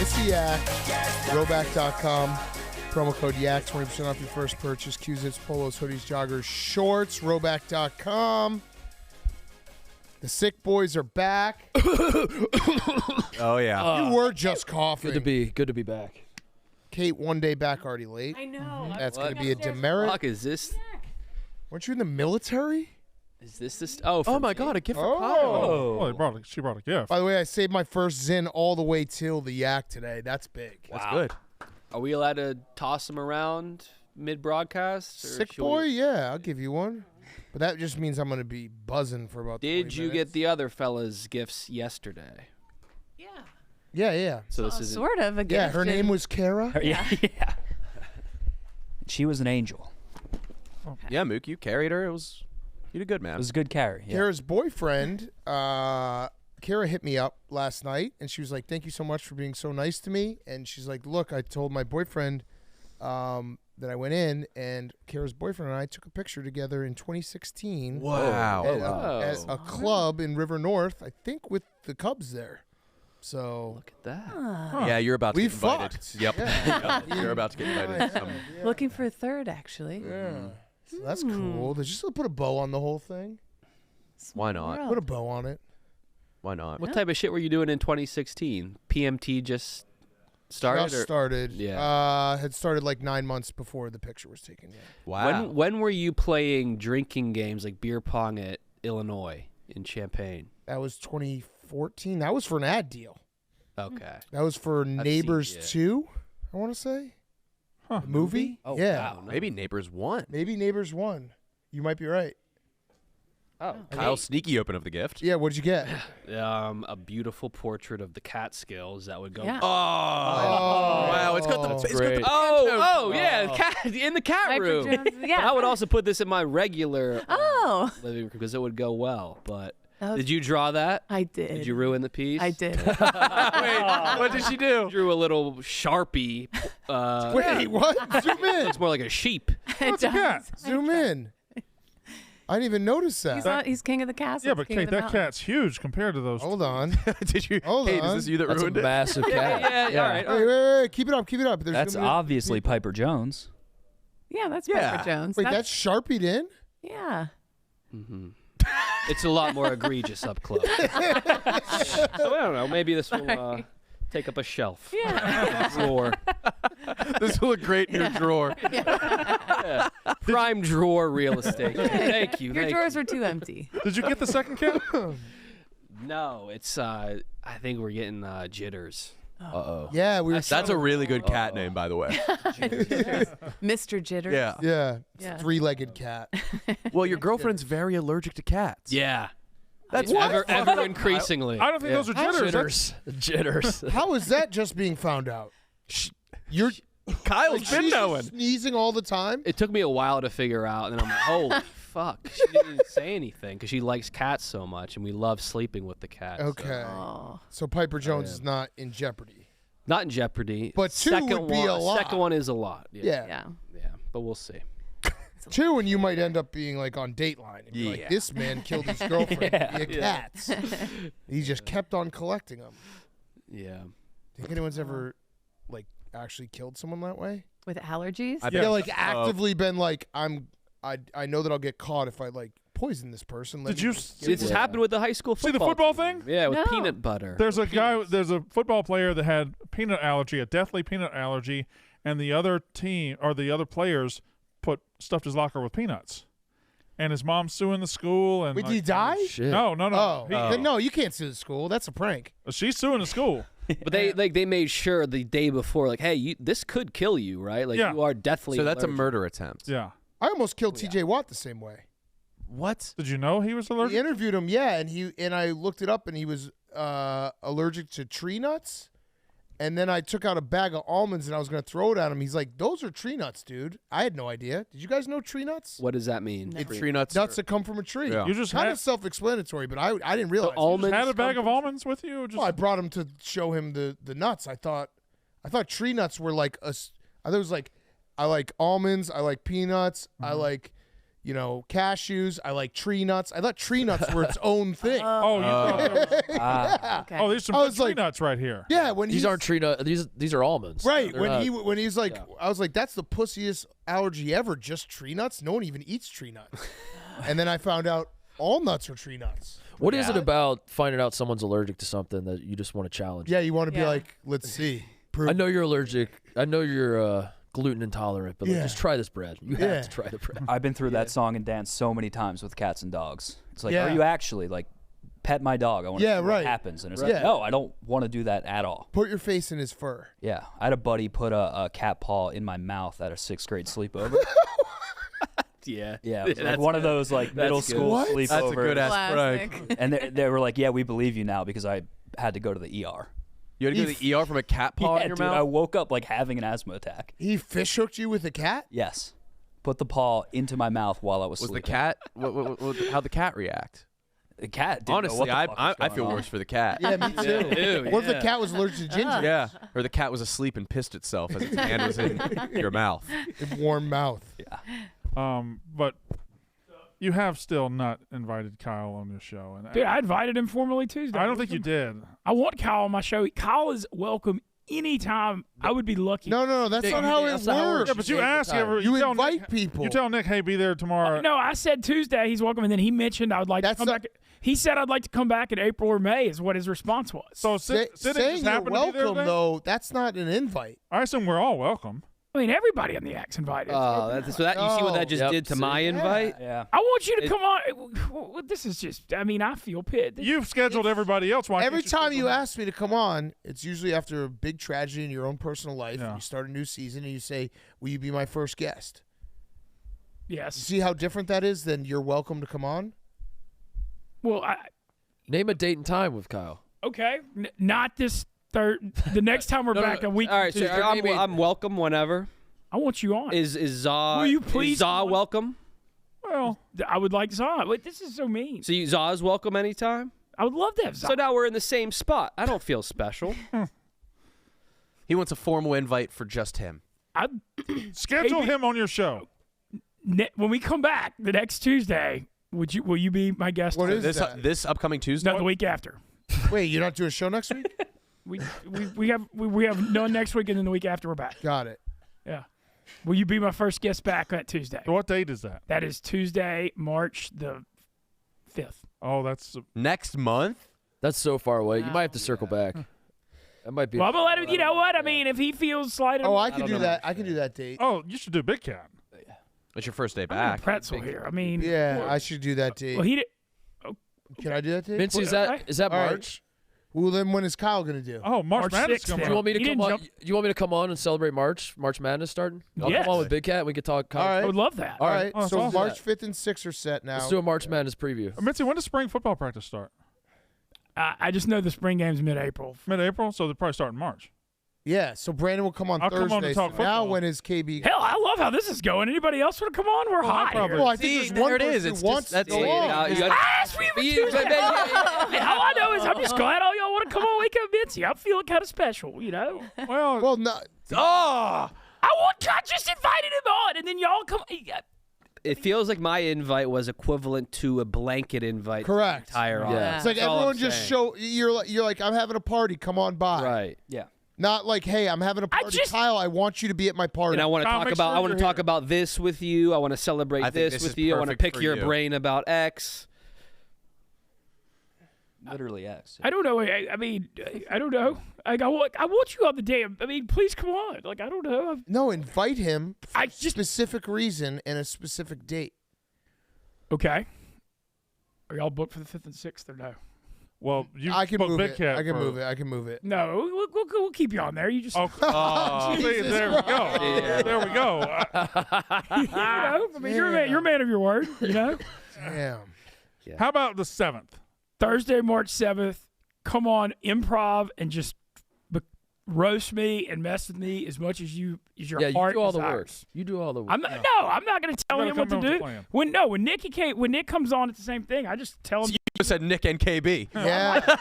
It's the Yak. Roback.com. Promo code YAK. 20% off your first purchase. Q-zips, polos, hoodies, joggers, shorts. Roback.com. The sick boys are back. Oh, yeah. You were just coughing. Good to be back. Kate, one day back, already late. I know. That's going to be a demerit. Fuck, is this? Weren't you in the military? Is this? Oh, Oh, my God, a gift for Kyle. Oh, she brought a gift. By the way, I saved my first Zin all the way till the Yak today. That's big. That's good. Are we allowed to toss them around mid-broadcast? Sick boy? Yeah, I'll give you one. But that just means I'm going to be buzzing for about 20 Did you minutes. get the other fella's gifts yesterday? Yeah. Yeah. So this is Sort of a gift. Yeah, her name was Kara. Yeah. She was an angel. Yeah, Mook, you carried her. You did good, man. It was a good carry. Yeah. Kara's boyfriend, Kara hit me up last night, and she was like, thank you so much for being so nice to me. And she's like, look, I told my boyfriend that I went in, and Kara's boyfriend and I took a picture together in 2016. Wow. At a club in River North, I think with the Cubs there. So look at that. Yeah, you're about to we get invited. fucked. Yep. Yeah. You're about to get invited. Looking for a third, actually. Yeah. So that's cool. Did you just put a bow on the whole thing? Why not? World. Put a bow on it. Why not? What type of shit were you doing in 2016? PMT just started? Just started. Yeah. Had started like 9 months before the picture was taken. Yeah. Wow. When were you playing drinking games like beer pong at Illinois in Champaign? That was 2014. That was for an ad deal. Okay. That was for Neighbors yeah. 2, I want to say. Huh. The movie? Oh, yeah. wow. No. Maybe Neighbors won. Maybe Neighbors 1. You might be right. Oh, Kyle sneaky open of the gift. Yeah, what'd you get? a beautiful portrait of the Catskills that would go. Yeah. Oh, wow. It's got the, That's it's got great. the Oh, yeah, cat in the cat Piper room. Jones, yeah. But I would also put this in my regular Oh. living room because it would go well. But That was- did you draw that? I did. Did you ruin the piece? I did. Wait, what did she do? Drew a little Sharpie. Wait, what? Zoom in. It's more like a sheep. It a cat. does. Zoom in. I didn't even notice that. He's king of the castle. Yeah, but king of Kate, the that mountain. cat's huge compared to those. Hold on. Did you? Hold Hey, on. is this you that That's a ruined it? massive cat. Yeah, all right. Wait. Keep it up. There's That's gonna be- obviously Piper Jones. Yeah, that's Yeah. Piper Jones. Wait, that's Sharpied in? yeah. It's a lot more egregious up close. So I don't know. Maybe this will take up a shelf. Yeah. Drawer. This will look great in your drawer. Yeah. Prime drawer real estate. Thank you. Your thank drawers were too empty. Did you get the second cat? you. No, it's. I think we're getting jitters. Uh-oh. Yeah, we were. That's a really good cat name, by the way. Mr. Jitters. Yeah. Yeah, it's Yeah. a three-legged cat. Well, your girlfriend's very allergic to cats. Yeah. That's ever increasingly. I don't think those are jitters. Jitters. How is that just being found out? You're Kyle's like, been she's knowing. sneezing all the time. It took me a while to figure out, and then I'm like, holy fuck. She didn't say anything because she likes cats so much, and we love sleeping with the cat. so- Okay, Oh. so Piper Jones is not in jeopardy. Not in jeopardy. But two would be a lot. Second one is a lot. Yeah. Yeah. Yeah, but we'll see. Two, and you might end up being like on Dateline. And be like, Yeah. this man killed his girlfriend via cats. He just kept on collecting them. Yeah. Think anyone's ever like actually killed someone that way? With allergies? I Yeah, bet- like actively been like, I know that I'll get caught if I like poison this person. Let Did me you just see get This rid of happened it. with the high school See the football football team. thing? Yeah, with No. peanut butter. There's a football player that had peanut allergy, a deathly peanut allergy, and the other team or the other players stuffed his locker with peanuts. And his mom's suing the school. And Wait, like, did he die? Shit. No. Oh, He- then no, you can't sue the school. That's a prank. She's suing the school. But they made sure the day before, like, hey, this could kill you, right? Like, Yeah. you are deathly So that's a allergic. murder attempt. Yeah. I almost killed T.J. Watt the same way. What? Did you know he was allergic? We interviewed him, yeah, and I looked it up, and he was allergic to tree nuts. And then I took out a bag of almonds, and I was going to throw it at him. He's like, those are tree nuts, dude. I had no idea. Did you guys know tree nuts? What does that mean? Tree nuts. Nuts that come from a tree. Yeah. You just Kind had, of self-explanatory, but I didn't realize. almonds had a bag come of from- almonds with you? Or just Well, I brought him to show him the nuts. I thought tree nuts were like I thought it was like I like almonds, I like peanuts, I like cashews. I like tree nuts. I thought tree nuts were its own thing. Oh, you thought there was, Okay. oh, there's some I good was tree like- nuts right here. Yeah, when These aren't tree nuts. These are almonds. right They're when not- when he's like, I was like, that's the pussiest allergy ever. Just tree nuts. No one even eats tree nuts. And then I found out all nuts are tree nuts. What is it about finding out someone's allergic to something that you just want to challenge? Yeah, you want to be Yeah. like, let's see. Prove I know you're allergic. I know you're gluten intolerant, but like, Yeah. just try this bread. You Yeah. have to try the bread. I've been through that song and dance so many times with cats and dogs. It's like, Yeah. are you actually like pet my dog? I want to Yeah, see right. what happens. And it's Right. like, no, I don't want to do that at all. Put your face in his fur. Yeah, I had a buddy put a cat paw in my mouth at a 6th grade sleepover. Yeah. Yeah, it was like That's one of good. those like middle That's good. school What? sleepovers. That's a good ass prank. Classic. And they were like, yeah, we believe you now because I had to go to the ER. You had to go to the ER from a cat paw Yeah, in your dude, I mouth? woke up like having an asthma attack. He fish hooked you with a cat? Yes. Put the paw into my mouth while I was Was the sleeping. cat? How'd the cat react? The cat didn't know Honestly, what the fuck was I going feel on. worse for the cat. Yeah, me too. What if the cat was allergic to ginger? Yeah. Or the cat was asleep and pissed itself as its hand was in your mouth. A warm mouth. But you have still not invited Kyle on your show, and Dude, I invited him formally Tuesday. I don't think you did. I want Kyle on my show. Kyle is welcome anytime. I would be lucky. No, that's not how it that's not how it works. Yeah, but you ask every. You tell invite Nick, people. You tell Nick, hey, be there tomorrow. No, I said Tuesday he's welcome, and then he mentioned I would like That's to come not- back. He said I'd like to come back in April or May is what his response was. So Sidney saying just you're happened to be there welcome, then? though, that's not an invite. I assume we're all welcome. I mean, everybody on the Act's invited. You see what that just Yep, did to see? my invite? Yeah. I want you to come on. This is just, I mean, I feel pit. You've scheduled everybody else. Why Every can't time you schedule- ask me to come on, it's usually after a big tragedy in your own personal life. Yeah. And you start a new season and you say, will you be my first guest? Yes. See how different that is than you're welcome to come on? Well, Name a date and time with Kyle. okay. Not this third. The next time we're back a week. All right, so Tuesday. I'm welcome whenever. I want you on. Is Za? Will you please Is Za come on? welcome? Well, I would like Zah. Wait, this is so mean. So Za is welcome anytime. I would love to have Zah. So now we're in the same spot. I don't feel special. He wants a formal invite for just him. schedule Maybe- him on your show. When we come back the next Tuesday, will you be my guest? What is This that? this upcoming Tuesday. No, the week after. Wait, you're not doing a show next week? We have none next week, and then the week after we're back. Got it. Yeah. Will you be my first guest back that Tuesday? What date is that? That is Tuesday, March the 5th. Oh, that's Next month. That's so far away. You might have to circle back. That might be. Well, I'm gonna let him. You know what? I mean, if he feels slighted, Oh, I can don't do know. that. I can do that date. oh, you should do Big Cat. It's your first day I'm back. a pretzel here. I mean, Yeah, I should do that date. well, he did. Can I do that date? Vince, is that All right. March? Well, then when is Kyle going to do? Oh, March March Madness 6th coming then. Do you up. want me to He come didn't on? jump- You want me to come on and celebrate March Madness starting? I'll Yes. come on with Big Cat. We could talk. All right. I would love that. All right. Oh, that's So awesome. March 5th and 6th are set now. Let's do a March Madness preview. Mitzi, when does spring football practice start? I just know the spring game's mid-April. Mid-April, so they probably start in March. Yeah, so Brandon will come on I'll come Thursday. on to talk so now football. when is KB? Hell, I love how this is going. Anybody else want to come on? We're Well, I hot probably- here. Well, I think See, there's one there it person is. who It's wants just that's to go it. on. You got- I asked for you for Tuesday. All I know is I'm just glad all y'all want to come on Wake Up Mitzi. I'm feeling kind of special, you know? Well, Well, no. Oh! I just invited him on, and then y'all come. It feels like my invite was equivalent to a blanket invite. Correct. To the entire Yeah. audience. It's like That's all everyone I'm just saying. show. You're like I'm having a party. Come on by. Right. Yeah. Not like, hey, I'm having a I party. just- Kyle, I want you to be at my party. And I want to Kyle, talk make about. sure I want to you're talk here. about this with you. I want to celebrate I think this this with is you. I want to perfect pick for your you. brain about X. Literally X. I don't know. I mean, I don't know. Like, I want you on the damn. I mean, please come on. Like, I don't know. No, invite him for I a just- specific reason and a specific date. Okay. Are y'all booked for the 5th and 6th or no? well, you I can booked move Big it. Cat I can for- move it. I can move it. No, we'll keep you on there. You just, Oh, see, Jesus there we go. Christ. There we go. you know, I mean, you're a man of your word. You know. Damn. How about the 7th? Thursday, March 7th. Come on, improv and just roast me and mess with me as much as your Yeah, you heart do all the work. desires. You do all the work. I'm not going to tell You him gotta what to come in with a do. plan. When Nick comes on, it's the same thing. I just tell him. You said Nick and KB. Yeah.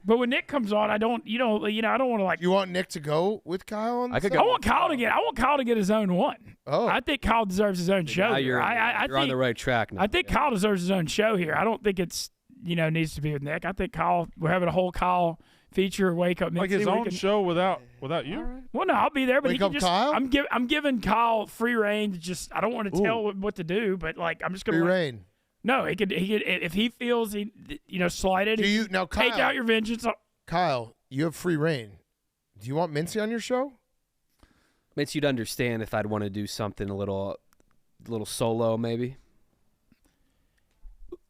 But when Nick comes on, I don't want to like. You want Nick to go with Kyle? On I could the go. I want Kyle to get his own one. Oh. I think Kyle deserves his own show. Now here. you're I on think, the right track now. I think Kyle deserves his own show here. I don't think it's needs to be with Nick. I think we're having a whole Kyle feature. Wake up, Like Mitzi. his We own can- show without you. Well, no, I'll be there, but Wake he can up just. Kyle? I'm giving Kyle free reign. To just I don't want to tell him what to do, but like I'm just gonna. Free let- reign. No, he could if he feels he slighted. Do you now, Kyle? take out your vengeance. Kyle, you have free reign. Do you want Mincy on your show? Mitch, you'd understand if I'd want to do something a little solo, maybe.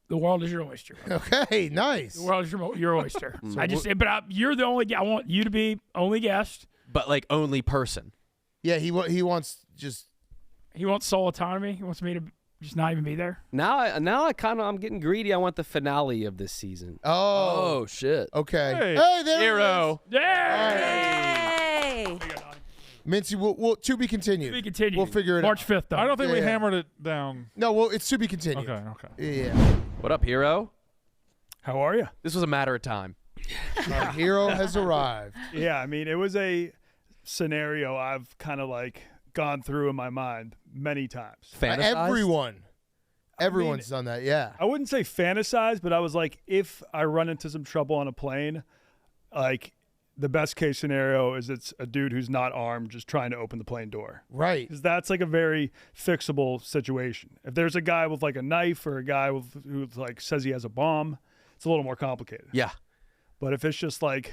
The world is your oyster. Okay, nice. The world is your oyster. You're the only. I want you to be only guest. But like only person. Yeah, he wants just. He wants sole autonomy. He wants me to just not even be there. Now I'm getting greedy. I want the finale of this season. Oh, Oh shit. okay. Hey. There Hero. Yeah. Hey. Mincy, we'll to be continued. To be continued. We'll figure it March out. 5th. Though. I don't think we Yeah. hammered it down. No, well, it's to be continued. Okay. Yeah. What up, hero? How are you? This was a matter of time. Our hero has arrived. Yeah, I mean, it was a scenario I've kind of like gone through in my mind many times. Fantasized? Everyone's done that. Yeah. I wouldn't say fantasize, but I was like, if I run into some trouble on a plane, like the best case scenario is it's a dude who's not armed just trying to open the plane door. Right. Because that's like a very fixable situation. If there's a guy with like a knife or a guy who like says he has a bomb, it's a little more complicated. Yeah. But if it's just like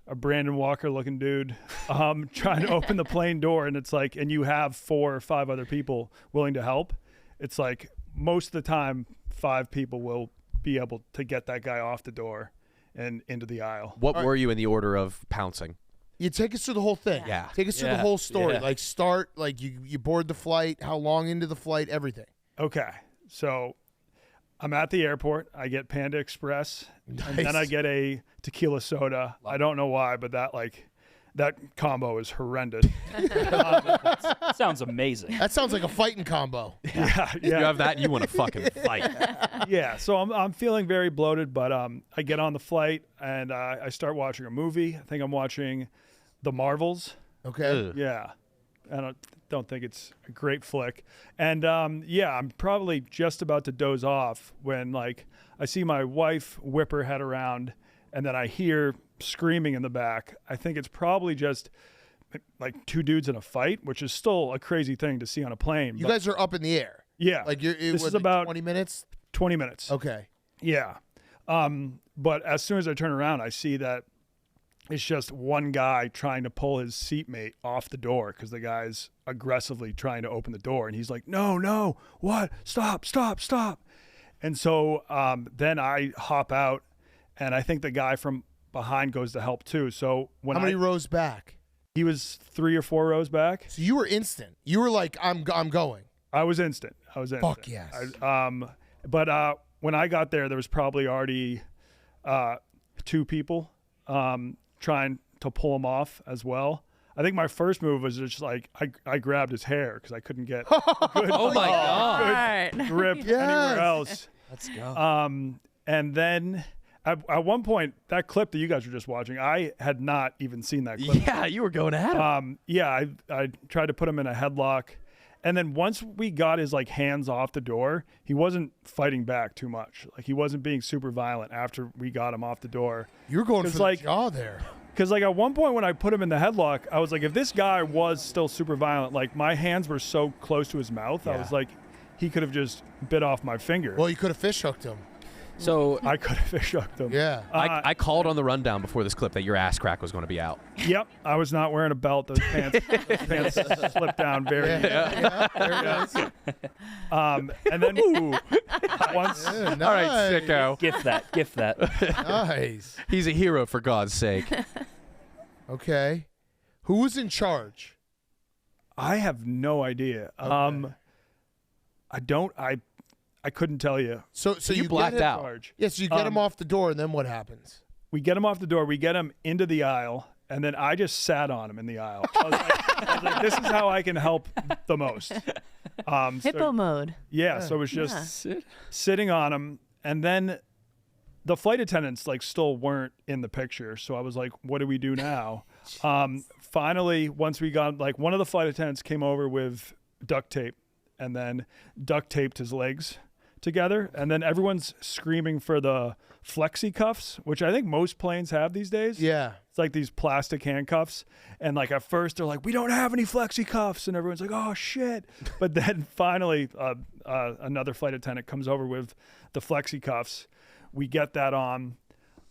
a Brandon Walker looking dude trying to open the plane door and it's like, and you have 4 or 5 other people willing to help, it's like most of the time 5 people will be able to get that guy off the door and into the aisle. What were you in the order of pouncing? You take us through the whole thing. Yeah. Take us through the whole story. Like start, like you board the flight, how long into the flight, everything. Okay. So I'm at the airport. I get Panda Express and then Nice. I get a tequila soda. I don't know why, but that combo is horrendous. Sounds amazing. That sounds like a fighting combo. Yeah. You have that, you want to fucking fight. Yeah, so I'm feeling very bloated, but I get on the flight and I start watching a movie. I think I'm watching The Marvels. Okay. Ugh. Yeah, I don't think it's a great flick. And I'm probably just about to doze off when like I see my wife whip her head around, and then I hear screaming in the back. I think it's probably just like 2 dudes in a fight, which is still a crazy thing to see on a plane. You but guys are up in the air. yeah, Like this was is about 20 minutes. 20 minutes. Okay. Yeah. But as soon as I turn around, I see that it's just one guy trying to pull his seatmate off the door because the guy's aggressively trying to open the door. And he's like, no, what? Stop. And so then I hop out, and I think the guy from behind goes to help too. So when How many rows back? he was 3 or 4 rows back, So you were instant. You were like, I'm going. I was instant. Fuck yes. But when I got there was probably already 2 people trying to pull him off as well. I think my first move was just like I grabbed his hair because I couldn't get a good, Oh my God. good grip Yes. anywhere else. Let's go. And then at one point, that clip that you guys were just watching, I had not even seen that clip. Yeah, you were going at him. I tried to put him in a headlock. And then once we got his like hands off the door, he wasn't fighting back too much. Like he wasn't being super violent after we got him off the door. You were going It's for like- the jaw there. Because like at one point when I put him in the headlock, I was like, if this guy was still super violent, like my hands were so close to his mouth, I was like, he could have just bit off my finger. Well, you could have fish hooked him. So I could have fish hooked him. Yeah. I called on the rundown before this clip that your ass crack was going to be out. Yep, I was not wearing a belt. Those pants slipped down very. And then once Yeah, All right, nice. sicko. Gift that. Nice. He's a hero, for God's sake. Okay. Who was in charge? I have no idea. I couldn't tell you. So you blacked get him, out. Charge. Yeah, so you get him off the door, and then what happens? We get him off the door. We get him into the aisle, and then I just sat on him in the aisle. I was like, this is how I can help the most. Hippo mode. So it was just sitting on him, and then the flight attendants like still weren't in the picture. So I was like, what do we do now? Finally, once we got like one of the flight attendants came over with duct tape and then duct taped his legs together. And then everyone's screaming for the flexi cuffs, which I think most planes have these days. Yeah. It's like these plastic handcuffs. And like at first they're like, we don't have any flexi cuffs. And everyone's like, oh shit. But then finally another flight attendant comes over with the flexi cuffs. We get that on.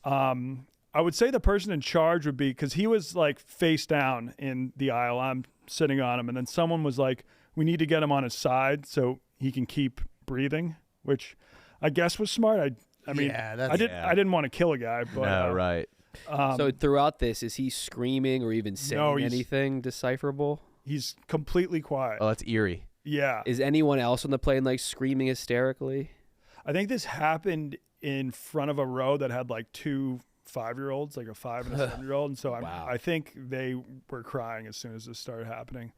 I would say the person in charge would be, because he was like face down in the aisle. I'm sitting on him. And then someone was like, we need to get him on his side so he can keep breathing, which I guess was smart. I mean, I didn't want to kill a guy. But, No, right. So throughout this, is he screaming or even saying anything decipherable? He's completely quiet. Oh, that's eerie. Yeah. Is anyone else on the plane like screaming hysterically? I think this happened in front of a row that had like 2 5-year-olds, like a 5 and a 7-year-old. And so I think they were crying as soon as this started happening.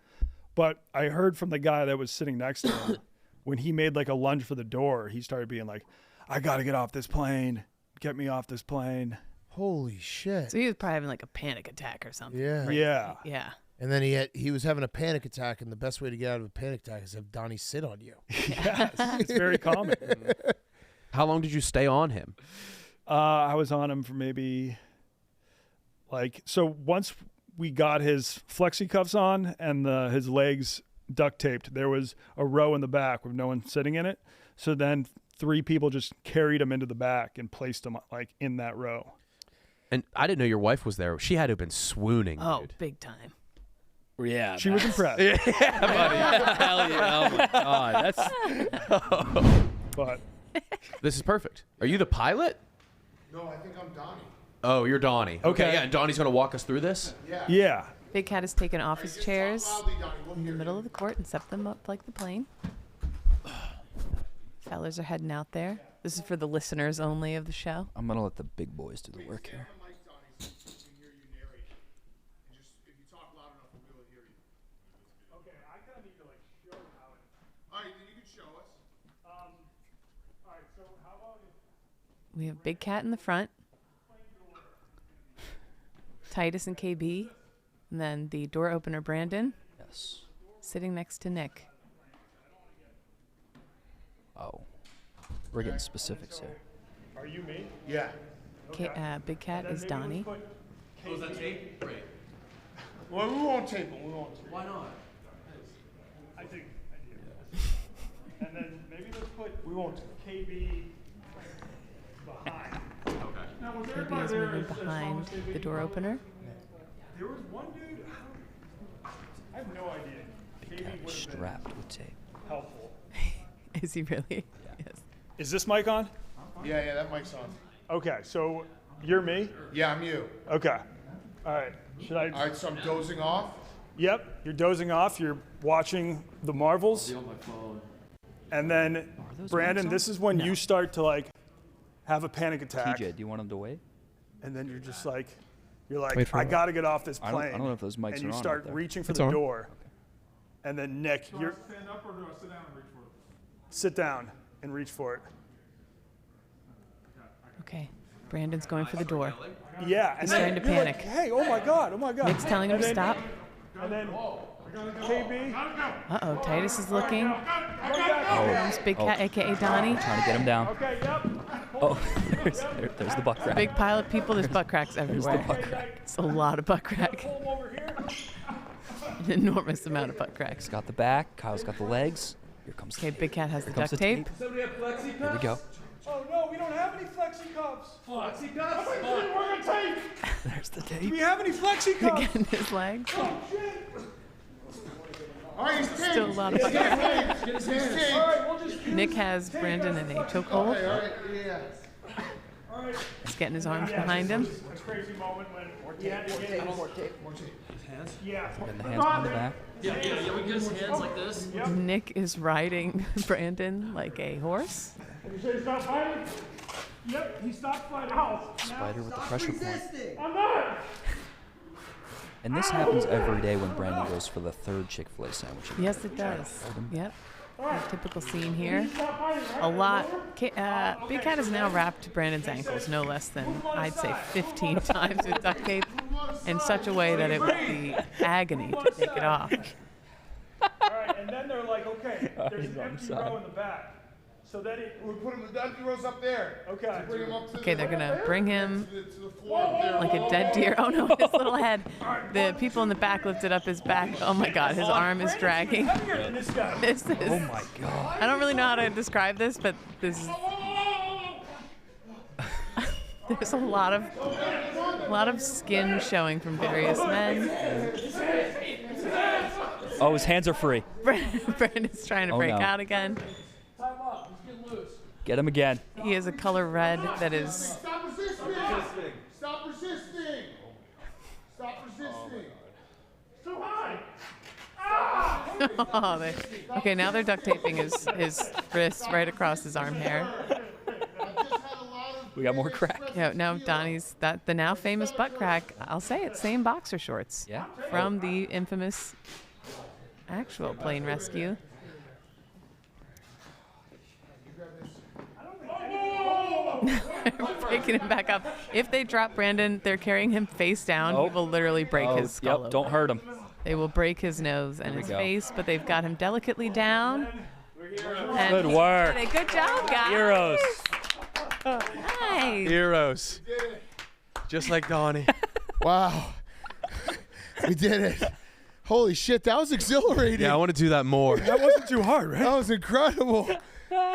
But I heard from the guy that was sitting next to him, when he made like a lunge for the door, he started being like, I got to get off this plane. Get me off this plane. Holy shit. So he was probably having like a panic attack or something. Yeah. Yeah. Yeah. And then he was having a panic attack, and the best way to get out of a panic attack is have Donnie sit on you. Yes, it's very common. How long did you stay on him? I was on him for maybe so once we got his flexi cuffs on and his legs duct taped, there was a row in the back with no one sitting in it. So then 3 people just carried him into the back and placed him like in that row. And I didn't know your wife was there. She had to have been swooning. Oh, dude. big time. Yeah, She was impressed. yeah, buddy. Hell yeah. Oh my god, that's. But This is perfect. Are you the pilot? No, I think I'm Donnie. Oh, you're Donnie. Okay. Yeah, and Donnie's going to walk us through this? yeah. Big Cat has taken office chairs in the middle of the court and set them up like the plane. Fellas are heading out there. This is for the listeners only of the show. I'm gonna let the big boys do the work here. Okay, I kind of need to like show how it. All right, then you can show us. All right, so how about We have Big Cat in the front, Titus and KB, and then the door opener Brandon Yes. sitting next to Nick. Oh, we're getting specifics here. Are you me? Yeah. Big Cat is Donnie. Was that tape? Great. Well, we won't tape him. We won't tape him. Why not? I think I do. And then maybe let's put We won't tape him. KB behind. Okay. Now, was KB is moving behind the door opener. There was one dude. I have no idea. Big KB cat would is have been strapped with tape. helpful. Is he really? Yes. Is this mic on? Yeah, that mic's on. Okay, so you're me. Yeah, I'm you. Okay. All right. Should I? All right, so I'm dozing off. Yep. You're dozing off. You're watching the Marvels. And then, those Brandon, mics on? this is when you start to like have a panic attack. TJ, do you want him to wait? And then you're just like, you're like, Wait for I what? got to get off this I plane. don't know if those mics and are you on start out there. reaching for It's the on. door. And then Nick, you're Stand up or do I sit down and reach for it? sit down and reach for it. Okay. Brandon's going for the door. Yeah, and He's then starting to you're like, panic. hey, oh my God, oh my God. Nick's telling him And to then- stop. And then KB, Uh-oh, Titus is looking. run back. Comes Big Cat, a.k.a. Donnie. Trying to get him down. Okay, yep. Oh, there's the butt crack. Big pile of people. There's butt cracks everywhere. butt crack. It's a lot of butt crack. Pull him over here. An enormous amount of butt cracks. He's got the back. Kyle's got the legs. Here comes Okay, Big Cat has the comes duct the tape. Here we go. Oh no, we don't have any flexi cups. Flexi cups? We're gonna tape. There's the Do tape. we have any flexi cups? Again, his legs. Oh shit. All right, he's taped. Still a lot of butt cracks. He's taped. All right, we'll just Nick has Brandon in a chokehold. All right, yeah. All right. He's getting his arms behind him. A crazy moment when we had to get Yeah. And the hands behind the back. Nick is riding Brandon like a horse. You say stop fighting? Yep, he stopped fighting. Ow. Spider with the pressure point. I'm not. And this happens every day when Brandon goes for the third Chick-fil-A sandwich. Yes, it does. Yep. Typical scene here. A lot. Big Cat has now wrapped Brandon's ankles no less than, I'd say, 15 times with duct tape in such a way that it would be agony to take it off. All right, and then they're like, okay, there's an empty row in the back. So then We put him the empty rows up there. okay. Bring him up to Okay, they're gonna bring him to the floor up there. like a dead deer. Oh no, his little head. The people in the back lifted up his back. Oh my God, his arm is dragging. Heavier than this guy. This is. Oh my god. I don't really know how to describe this, but this is. There's a lot of skin showing from various men. Oh, his hands are free. Brandon's trying to Oh, break no. out again. Get him again. He has a color red that is. Stop resisting! Stop resisting! Stop resisting! Too high! Okay, now they're duct taping his wrists right across his arm hair. We got more crack. Yeah, now Donnie's the now famous butt crack. I'll say it, same boxer shorts. Yeah. From the infamous actual plane rescue. Breaking him back up. If they drop Brandon, they're carrying him face down. He will literally break his skull. Yep, don't hurt him. They will break his nose and we his go. face, but they've got him delicately down. And Good work. he did a good job, guys. Heroes. Nice. Heroes. Just like Donnie. Wow. We did it. Holy shit, that was exhilarating. Yeah, I want to do that more. That wasn't too hard, right? That was incredible.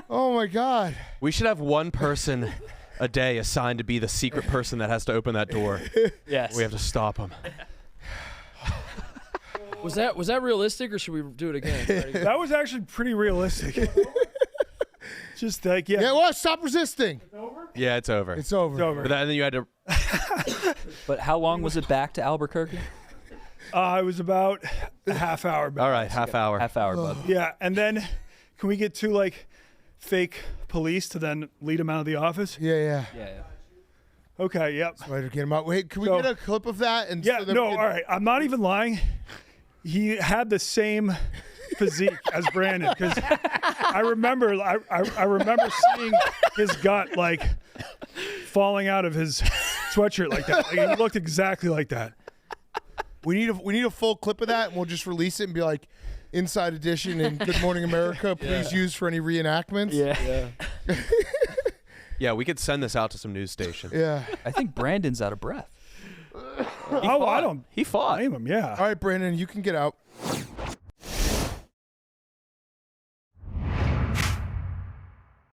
Oh my God. We should have one person a day assigned to be the secret person that has to open that door. Yes. We have to stop him. Was that realistic, or should we do it again? That was actually pretty realistic. Just like, yeah. Yeah, well, stop resisting. Yeah, it's over. It's over. It's over. But then you had to. But how long was it back to Albuquerque? It was about a half hour back. All right, half hour. Half hour, bud. Yeah, and then can we get two like fake police to then lead him out of the office? Yeah. Yeah. Okay, yep. Try to get him out. Wait, can we So- get a clip of that? And Yeah, so that no, we all can- right. I'm not even lying. He had the same physique as Brandon because I remember seeing his gut like falling out of his sweatshirt like that. Like, he looked exactly like that. We need a full clip of that, and we'll just release it and be like, Inside Edition and Good Morning America. Please use for any reenactments. Yeah. Yeah, we could send this out to some news station. Yeah. I think Brandon's out of breath. I don't He fought. blame him. Yeah. All right, Brandon, you can get out.